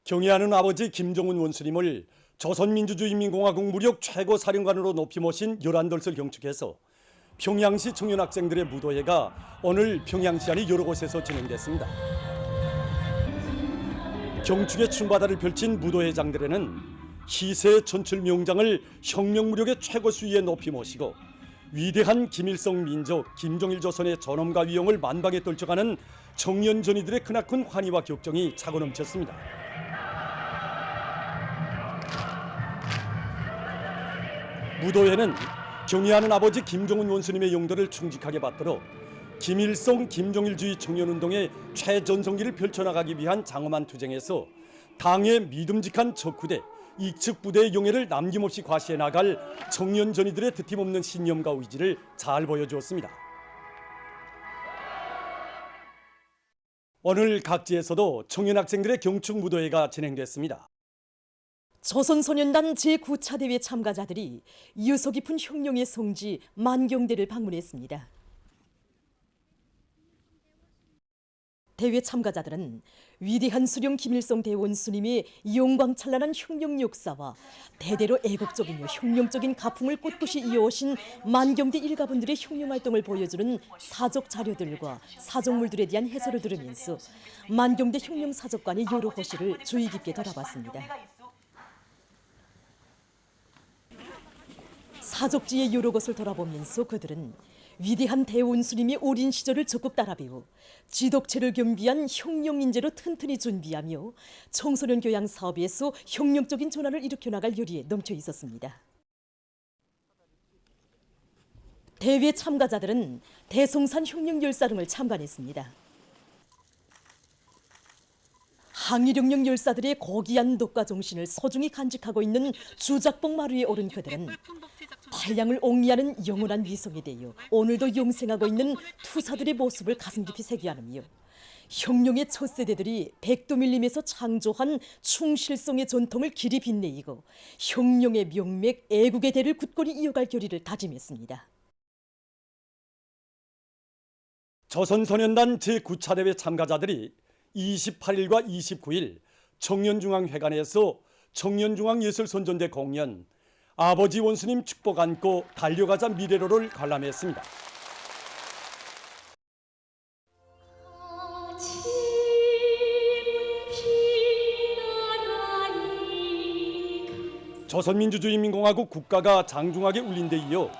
경애하는 아버지 김정은 원수님을 조선민주주의인민공화국 무력 최고사령관으로 높이 모신 열한돌을 경축해서 평양시 청년학생들의 무도회가 오늘 평양시 안의 여러 곳에서 진행됐습니다. 경축의 춤바다를 펼친 무도회장들에는 희세의 천출 명장을 혁명무력의 최고 수위에 높이 모시고 위대한 김일성 민족, 김정일 조선의 존엄과 위용을 만방에 떨쳐가는 청년 전이들의 크나큰 환희와 격정이 차고 넘쳤습니다. 무도회는 경애하는 아버지 김정은 원수님의 용도를 충직하게 받들어 김일성, 김정일주의 청년운동의 최전성기를 펼쳐나가기 위한 장엄한 투쟁에서 당의 믿음직한 적후대, 이측부대의 용해를 남김없이 과시해 나갈 청년 전이들의 드팀없는 신념과 의지를 잘 보여주었습니다. 오늘 각지에서도 청년 학생들의 경축 무도회가 진행됐습니다. 조선소년단 제9차 대회 참가자들이 유서 깊은 혁명의 성지 만경대를 방문했습니다. 대회 참가자들은 위대한 수령 김일성 대원수님의 영광찬란한 혁명 역사와 대대로 애국적이며 혁명적인 가풍을 꼿꼿이 이어오신 만경대 일가분들의 혁명활동을 보여주는 사적 자료들과 사적물들에 대한 해설을 들으면서 만경대 혁명사적관의 여러 호시를 주의 깊게 돌아봤습니다. 사적지의 여러 것을 돌아보면서 그들은 위대한 대원수님의 어린 시절을 적극 따라배워 지독체를 겸비한 혁명 인재로 튼튼히 준비하며 청소년 교양 사업에서 혁명적인 전환을 일으켜 나갈 열의에 넘쳐 있었습니다. 대회 참가자들은 대성산 혁명 열사릉을 참관했습니다. 항일혁명 열사들의 고귀한 덕과 정신을 소중히 간직하고 있는 주작봉 마루에 오른 그들은 태양을 옹이하는 영원한 위성에 대해 오늘도 영생하고 있는 투사들의 모습을 가슴 깊이 새겨하며 혁명의 첫 세대들이 백도밀림에서 창조한 충실성의 전통을 길이 빛내이고 혁명의 명맥, 애국의 대를 굳건히 이어갈 결의를 다짐했습니다. 조선소년단 제9차 대회 참가자들이 28일과 29일 청년중앙회관에서 청년중앙예술선전대 공연 아버지 원수님 축복 안고 달려가자 미래로를 관람했습니다. 조선민주주의인민공화국 국가가 장중하게 울린 데 이어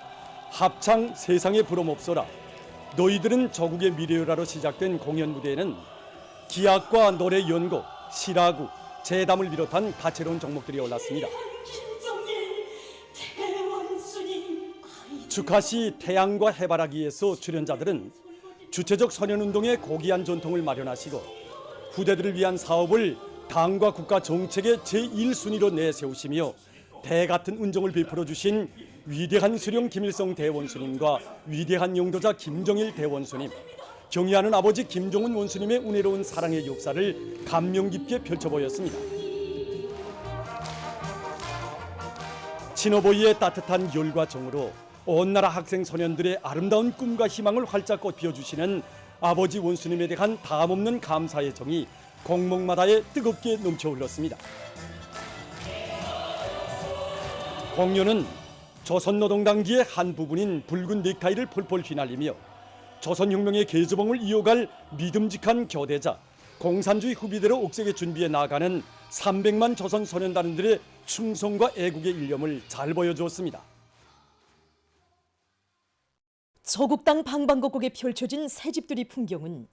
합창 세상에 부름없어라 너희들은 조국의 미래여라로 시작된 공연 무대에는 기악과 노래 연곡, 시라구, 재담을 비롯한 다채로운 종목들이 올랐습니다. 축하시 태양과 해바라기에서 출연자들은 주체적 선연운동의 고귀한 전통을 마련하시고 후대들을 위한 사업을 당과 국가 정책의 제1순위로 내세우시며 대같은 은총을 베풀어 주신 위대한 수령 김일성 대원수님과 위대한 영도자 김정일 대원수님, 경애하는 아버지 김정은 원수님의 은혜로운 사랑의 역사를 감명 깊게 펼쳐 보였습니다. 친어버이의 따뜻한 열과 정으로 온 나라 학생 소년들의 아름다운 꿈과 희망을 활짝 꽃피워주시는 아버지 원수님에 대한 다함없는 감사의 정이 공목마다에 뜨겁게 넘쳐 흘렀습니다. 공연은 조선노동당기의 한 부분인 붉은 넥타이를 폴폴 휘날리며 조선혁명의 계주봉을 이어갈 믿음직한 교대자, 공산주의 후비대로 억세게 준비해 나아가는 300만 조선소년단원들의 충성과 애국의 일념을 잘 보여주었습니다. 조국 땅 방방곡곡에 펼쳐진 새집들이 풍경은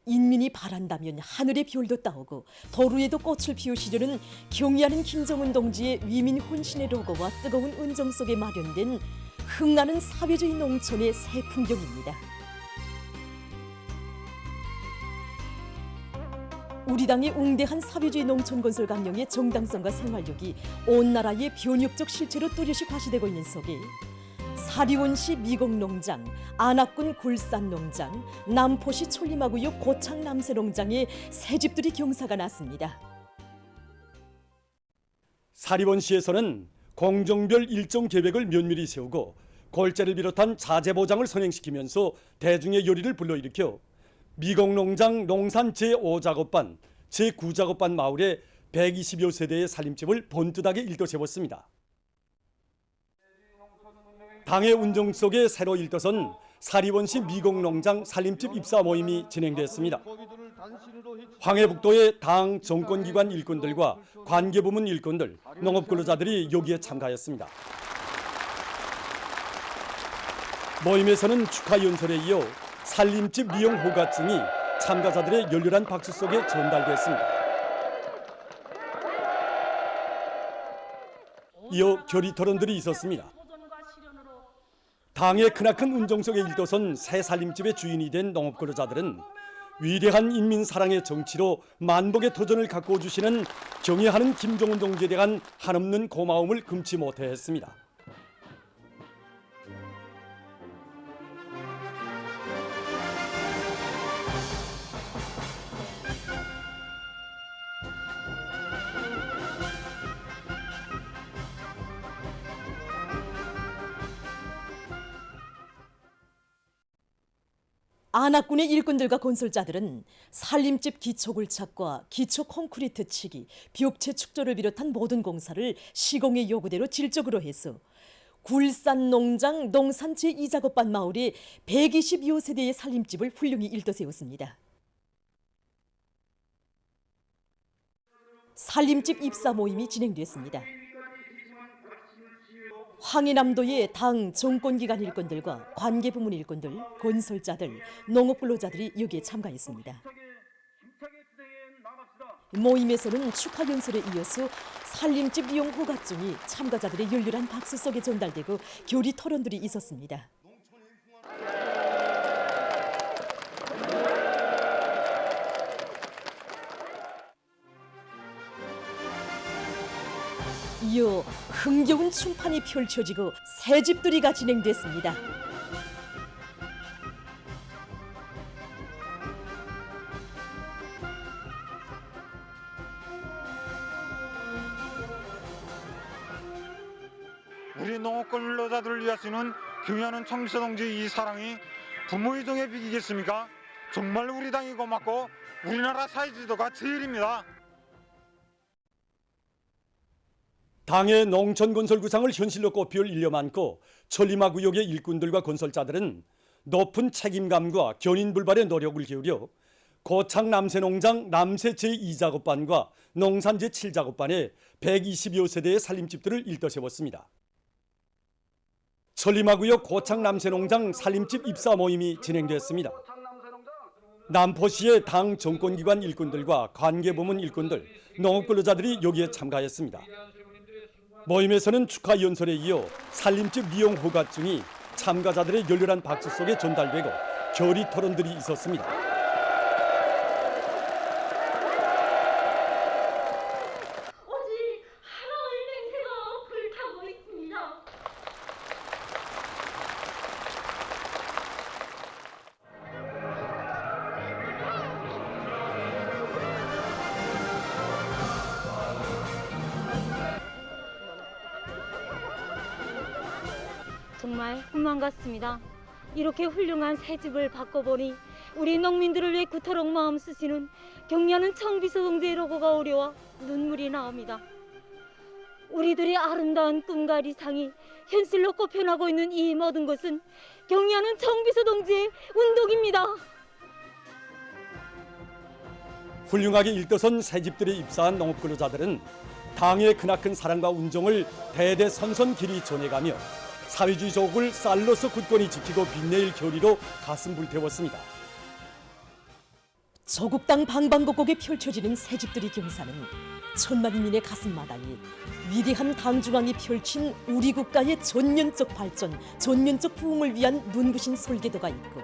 인민이 바란다면 하늘의 별도 따오고 도루에도 꽃을 피우시려는 경애하는 김정은 동지의 위민 혼신의 로고와 뜨거운 은정 속에 마련된 흥나는 사회주의 농촌의 새 풍경입니다. 우리 당의 웅대한 사회주의 농촌 건설 강령의 정당성과 생활력이 온 나라의 변혁적 실체로 뚜렷이 과시되고 있는 속에 사리원시 미곡농장, 안악군 굴산농장, 남포시 촐리마구역 고창 남새농장에 새집들이 경사가 났습니다. 사리원시에서는 공정별 일정 계획을 면밀히 세우고 골재를 비롯한 자재 보장을 선행시키면서 대중의 열의를 불러일으켜 미곡농장 농산 제5작업반, 제9작업반 마을에 120여 세대의 살림집을 번듯하게 일떠세웠습니다. 당의 운정 속에 새로 일떠선 사리원시 미곡농장 살림집 입사 모임이 진행됐습니다. 황해북도의 당 정권기관 일꾼들과 관계부문 일꾼들, 농업근로자들이 여기에 참가했습니다. 모임에서는 축하 연설에 이어 살림집 미용 호가증이 참가자들의 열렬한 박수 속에 전달됐습니다. 이어 결의 토론들이 있었습니다. 당의 크나큰 운정 속에 일떠선 새 살림집의 주인이 된 농업근로자들은 위대한 인민사랑의 정치로 만복의 도전을 가꾸어 주시는 경애하는 김정은 동지에 대한 한없는 고마움을 금치 못해 했습니다. 안압군의 일꾼들과 건설자들은 살림집 기초굴착과 기초 콘크리트 치기, 벽체 축조를 비롯한 모든 공사를 시공의 요구대로 질적으로 해서 굴산농장 농산 제2작업반 마을에 120여 세대의 살림집을 훌륭히 일떠세웠습니다. 살림집 입사 모임이 진행됐습니다. 황해남도의 당 정권기관 일꾼들과 관계부문 일꾼들, 건설자들, 농업근로자들이 여기에 참가했습니다. 모임에서는 축하 연설에 이어서 살림집 이용 허가증이 참가자들의 열렬한 박수 속에 전달되고 결의 토론들이 있었습니다. 이어 흥겨운 춤판이 펼쳐지고 새집들이가 진행됐습니다. 우리 농업근로자들을 위하시는 경애하는 청비서 동지 이 사랑이 부모의 정에 비기겠습니까? 정말 우리 당이 고맙고 우리나라 사회주의도가 제일입니다. 당의 농촌건설구상을 현실로 꽃피울 일념 안고 천리마구역의 일꾼들과 건설자들은 높은 책임감과 견인불발의 노력을 기울여 고창 남새농장 남새 제2작업반과 농산 제7작업반에 120여 세대의 살림집들을 일떠세웠습니다. 천리마구역 고창 남새농장 살림집 입사 모임이 진행됐습니다. 남포시의 당 정권기관 일꾼들과 관계부문 일꾼들, 농업근로자들이 여기에 참가했습니다. 모임에서는 축하 연설에 이어 살림집 미용 허가증이 참가자들의 열렬한 박수 속에 전달되고 결의 토론들이 있었습니다. 오직 하나의 냄새가 불타고 있습니다. 정말 꿈만 같습니다. 이렇게 훌륭한 새 집을 바꿔보니 우리 농민들을 위해 그토록 마음 쓰시는 경려는 청비서 동지의 로고가 어려워 눈물이 나옵니다. 우리들의 아름다운 꿈과理想이 현실로 꼽혀나고 있는 이 모든 것은 경려는 청비서 동지의 운동입니다. 훌륭하게 일떠선 새집들에 입사한 농업근로자들은 당의 크나큰 사랑과 운정을 대대선선 길이 전해가며 사회주의 조국을 쌀로서 굳건히 지키고 빛내일 결의로 가슴 불태웠습니다. 조국 땅 방방곡곡에 펼쳐지는 새집들의 경사는 천만인민의 가슴마다에 위대한 당중앙이 펼친 우리 국가의 전면적 발전, 전면적 부흥을 위한 눈부신 설계도가 있고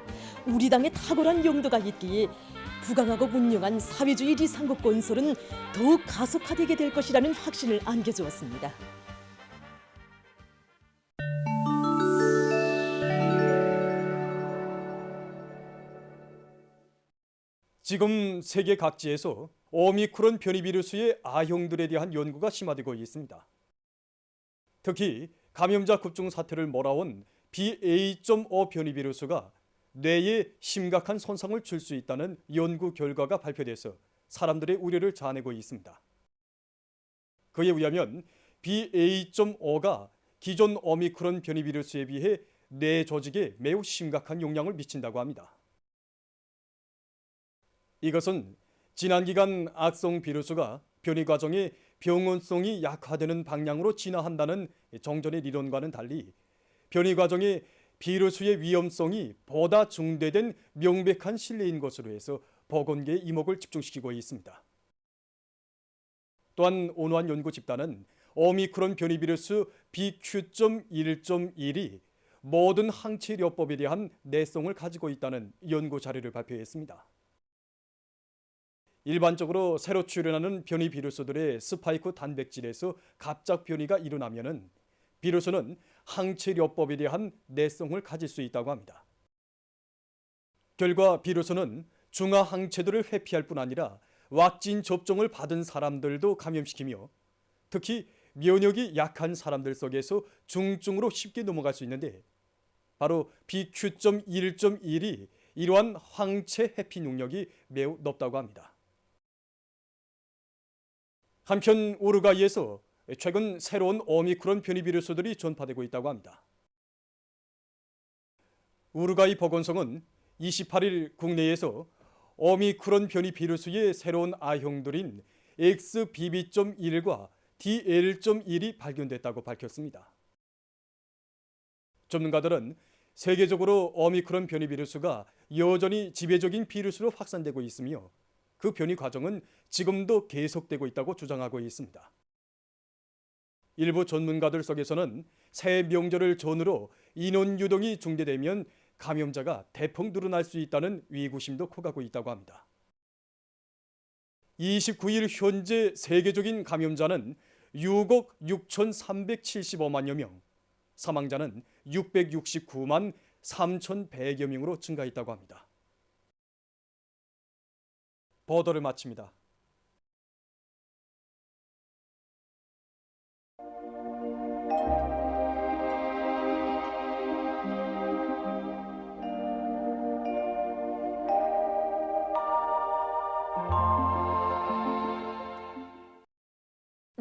우리 당의 탁월한 용도가 있기에 부강하고 문명한 사회주의 리상국 건설은 더욱 가속화되게 될 것이라는 확신을 안겨주었습니다. 지금 세계 각지에서 오미크론 변이 비루스의 아형들에 대한 연구가 심화되고 있습니다. 특히 감염자 급증 사태를 몰아온 BA.5 변이 비루스가 뇌에 심각한 손상을 줄 수 있다는 연구 결과가 발표돼서 사람들의 우려를 자아내고 있습니다. 그에 의하면 BA.5가 기존 오미크론 변이 비루스에 비해 뇌 조직에 매우 심각한 영향을 미친다고 합니다. 이것은 지난 기간 악성 비루스가 변이 과정에 병원성이 약화되는 방향으로 진화한다는 정전의 리론과는 달리 변이 과정에 비루스의 위험성이 보다 중대된 명백한 신뢰인 것으로 해서 보건계의 이목을 집중시키고 있습니다. 또한 온화한 연구 집단은 오미크론 변이 비루스 BQ.1.1이 모든 항체료법에 대한 내성을 가지고 있다는 연구 자료를 발표했습니다. 일반적으로 새로 출현하는 변이 비루스들의 스파이크 단백질에서 갑작 변이가 일어나면은 비루스는 항체료법에 대한 내성을 가질 수 있다고 합니다. 결과 비루스는 중화 항체들을 회피할 뿐 아니라 왁신 접종을 받은 사람들도 감염시키며 특히 면역이 약한 사람들 속에서 중증으로 쉽게 넘어갈 수 있는데 바로 BQ.1.1이 이러한 항체 회피 능력이 매우 높다고 합니다. 한편 우루과이에서 최근 새로운 오미크론 변이 비루스들이 전파되고 있다고 합니다. 우루과이 보건성은 28일 국내에서 오미크론 변이 비루스의 새로운 아형들인 XBB.1과 DL.1이 발견됐다고 밝혔습니다. 전문가들은 세계적으로 오미크론 변이 비루스가 여전히 지배적인 비루스로 확산되고 있으며 그 변이 과정은 지금도 계속되고 있다고 주장하고 있습니다. 일부 전문가들 속에서는 새 명절을 전후로 인원 유동이 중대되면 감염자가 대폭 늘어날 수 있다는 위구심도 커가고 있다고 합니다. 29일 현재 세계적인 감염자는 6억 6,375만여 명, 사망자는 669만 3,100여 명으로 증가했다고 합니다. 보도를 마칩니다.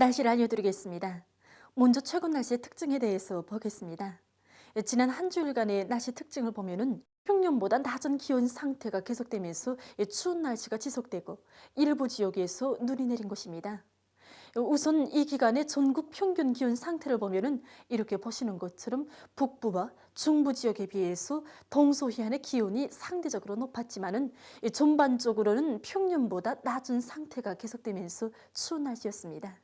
날씨를 알려드리겠습니다. 먼저 최근 날씨의 특징에 대해서 보겠습니다. 지난 한 주일간의 날씨 특징을 보면은 평년보다 낮은 기온 상태가 계속되면서 추운 날씨가 지속되고 일부 지역에서 눈이 내린 것입니다. 우선 이 기간의 전국 평균 기온 상태를 보면은 이렇게 보시는 것처럼 북부와 중부 지역에 비해서 동서해안의 기온이 상대적으로 높았지만은 전반적으로는 평년보다 낮은 상태가 계속되면서 추운 날씨였습니다.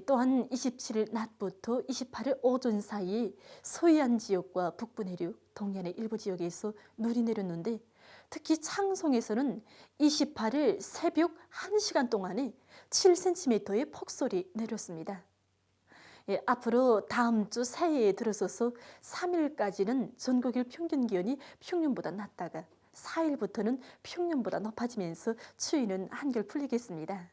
또한 27일 낮부터 28일 오전 사이 서해안 지역과 북부 내륙, 동해안의 일부 지역에서 눈이 내렸는데 특히 창송에서는 28일 새벽 1시간 동안에 7cm의 폭설이 내렸습니다. 앞으로 다음 주 새해에 들어서서 3일까지는 전국일 평균 기온이 평년보다 낮다가 4일부터는 평년보다 높아지면서 추위는 한결 풀리겠습니다.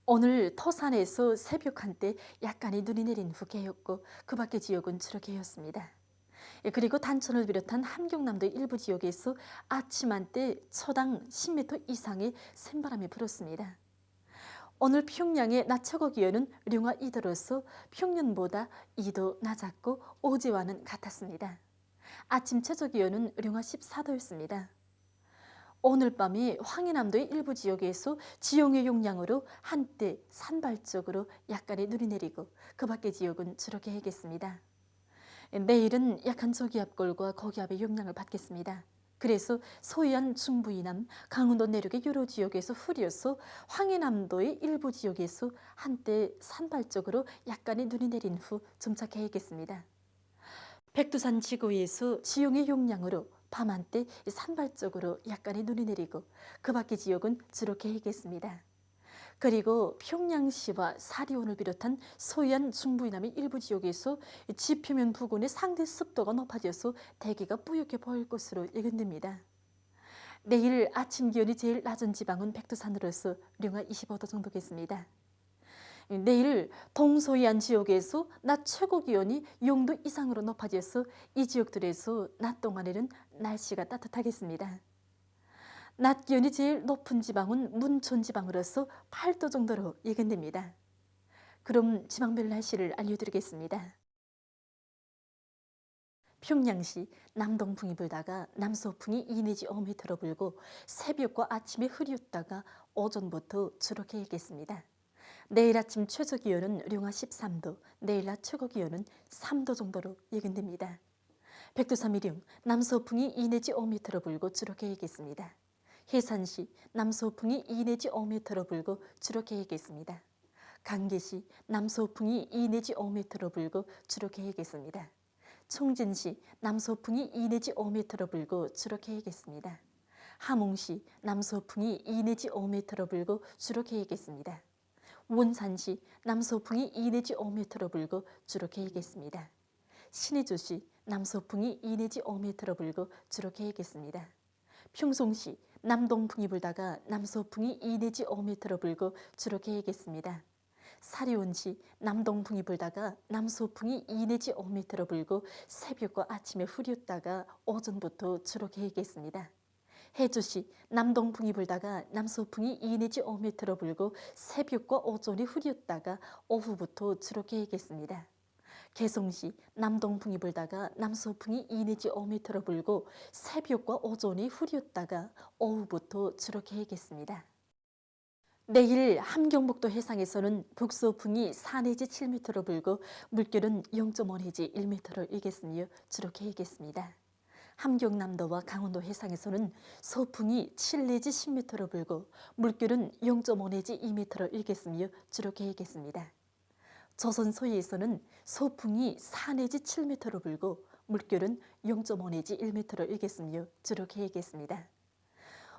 오늘 토산에서 새벽 한때 약간의 눈이 내린 후 개였고 그 밖의 지역은 주로 개였습니다. 그리고 단천을 비롯한 함경남도 일부 지역에서 아침 한때 초당 10m 이상의 샘바람이 불었습니다. 오늘 평양의 낮 최고 기온은 령화 2도로서 평년보다 2도 낮았고 어제와는 같았습니다. 아침 최저 기온은 령화 14도였습니다. 오늘 밤에 황해남도의 일부 지역에서 지형의 영향으로 한때 산발적으로 약간의 눈이 내리고 그 밖의 지역은 주로 개겠습니다. 내일은 약한 저기압골과 고기압의 영향을 받겠습니다. 그래서 서해안 중부 이남, 강원도 내륙의 여러 지역에서 흐려서 황해남도의 일부 지역에서 한때 산발적으로 약간의 눈이 내린 후 점차 개겠습니다. 백두산 지구에서 지형의 영향으로 밤 한때 산발적으로 약간의 눈이 내리고 그 밖의 지역은 주로 개겠습니다. 그리고 평양시와 사리온을 비롯한 서해안 중부 이남의 일부 지역에서 지표면 부근의 상대 습도가 높아져서 대기가 뿌옇게 보일 것으로 예견됩니다. 내일 아침 기온이 제일 낮은 지방은 백두산으로서 령화 25도 정도겠습니다. 내일 동서해안 지역에서 낮 최고 기온이 0도 이상으로 높아져서 이 지역들에서 낮 동안에는 날씨가 따뜻하겠습니다. 낮 기온이 제일 높은 지방은 문천 지방으로서 8도 정도로 예견됩니다. 그럼 지방별 날씨를 알려드리겠습니다. 평양시 남동풍이 불다가 남서풍이 2 내지 5m로 불고 새벽과 아침에 흐렸다가 오전부터 주로 개겠습니다. 내일 아침 최저 기온은 령화 13도, 내일 낮 최고 기온은 3도 정도로 예견됩니다. 백두산미령 남서풍이 2 내지 5m로 불고 주로 개겠습니다. 해산시 남서풍이 2 내지 5m로 불고 주로 개겠습니다. 강계시 남서풍이 2 내지 5m로 불고 주로 개겠습니다. 총진시 남서풍이 2 내지 5m로 불고 주로 개겠습니다. 함흥시 남서풍이 2 내지 5m로 불고 주로 개겠습니다. 원산시 남서풍이 2 내지 5m로 불고 주로 개겠습니다. 신의주시 남서풍이 2 내지 5m로 불고 주로 개겠습니다. 평송시 남동풍이 불다가 남서풍이 2 내지 5m로 불고 주로 개겠습니다. 사리온시 남동풍이 불다가 남서풍이 2 내지 5m로 불고 새벽과 아침에 흐렸다가 오전부터 주로 개겠습니다. 해주시 남동풍이 불다가 남서풍이 2 내지 5m로 불고 새벽과 오전이 흐렸다가 오후부터 주로 개겠습니다. 개성시 남동풍이 불다가 남서풍이 2 내지 5m로 불고 새벽과 오전이 흐렸다가 오후부터 주로 개겠습니다. 내일 함경북도 해상에서는 북서풍이 4 내지 7m로 불고 물결은 0.5 내지 1m로 일겠으며 주로 개겠습니다. 함경남도와 강원도 해상에서는 서풍이 7 내지 10m로 불고 물결은 0.5 내지 2m로 일겠으며 주로 개겠습니다. 조선 서해에서는 서풍이 4 내지 7m로 불고 물결은 0.5 내지 1m로 일겠으며 주로 개겠습니다.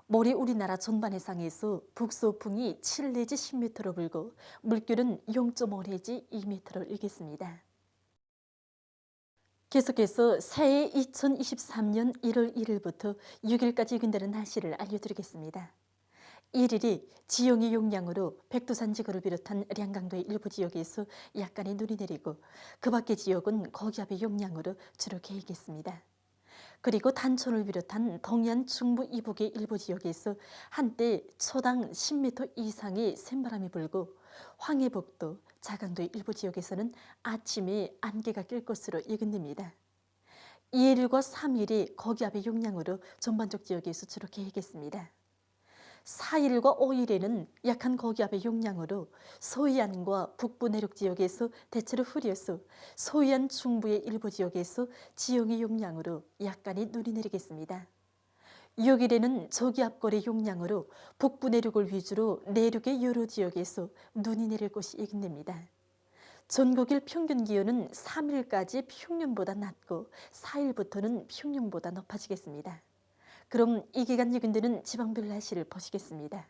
모레 우리나라 전반 해상에서 북서풍이 7 내지 10m로 불고 물결은 0.5 내지 2m로 일겠습니다. 계속해서 새해 2023년 1월 1일부터 6일까지 예견되는 날씨를 알려드리겠습니다. 1일이 지형의 영향으로 백두산 지구를 비롯한 량강도의 일부 지역에서 약간의 눈이 내리고 그 밖의 지역은 고기압의 영향으로 주로 개겠습니다. 그리고 단천을 비롯한 동해안 중부 이북의 일부 지역에서 한때 초당 10m 이상의 샘바람이 불고 황해북도, 자강도의 일부 지역에서는 아침에 안개가 낄 것으로 예견됩니다. 2일과 3일이 고기압의 영향으로 전반적 지역에서 주로 개겠습니다. 4일과 5일에는 약한 고기압의 영향으로 서해안과 북부 내륙 지역에서 대체로 흐려서 서해안 중부의 일부 지역에서 지형의 영향으로 약간의 눈이 내리겠습니다. 6일에는 저기압골의 영향으로 북부 내륙을 위주로 내륙의 여러 지역에서 눈이 내릴 것이 예견됩니다. 전국일 평균 기온은 3일까지 평년보다 낮고 4일부터는 평년보다 높아지겠습니다. 그럼 이 기간 예견되는 지방별 날씨를 보시겠습니다.